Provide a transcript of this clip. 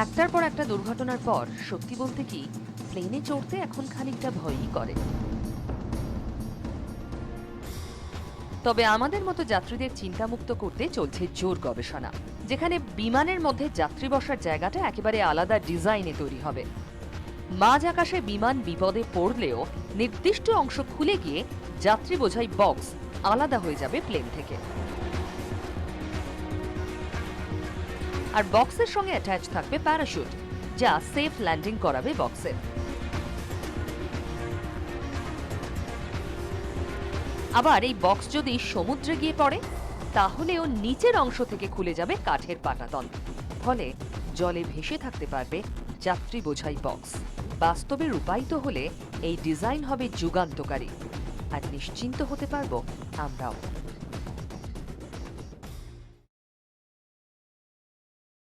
একটার পর একটা দুর্ঘটনার পর সত্যি বলতে কি প্লেনে চড়তে এখন খানিকটা ভয়ই করে। তবে আমাদের মতো যাত্রীদের চিন্তামুক্ত করতে চলছে জোর গবেষণা, যেখানে বিমানের মধ্যে যাত্রী বসার জায়গাটা একেবারে আলাদা ডিজাইনে তৈরি হবে। মাঝ আকাশে বিমান বিপদে পড়লেও নির্দিষ্ট অংশ খুলে গিয়ে যাত্রী বোঝাই বক্স আলাদা হয়ে যাবে প্লেন থেকে, আর বক্সের সঙ্গে অ্যাটাচ থাকবে প্যারাশুট, যা সেফ ল্যান্ডিং করাবে বক্সে। আবার এই বক্স যদি সমুদ্রে গিয়ে পড়ে তাহলেও নিচের অংশ থেকে খুলে যাবে কাঠের পাটাতন, ফলে জলে ভেসে থাকতে পারবে যাত্রী বোঝাই বক্স। বাস্তবে রূপায়িত হলে এই ডিজাইন হবে যুগান্তকারী, আর নিশ্চিন্ত হতে পারবো আমরাও।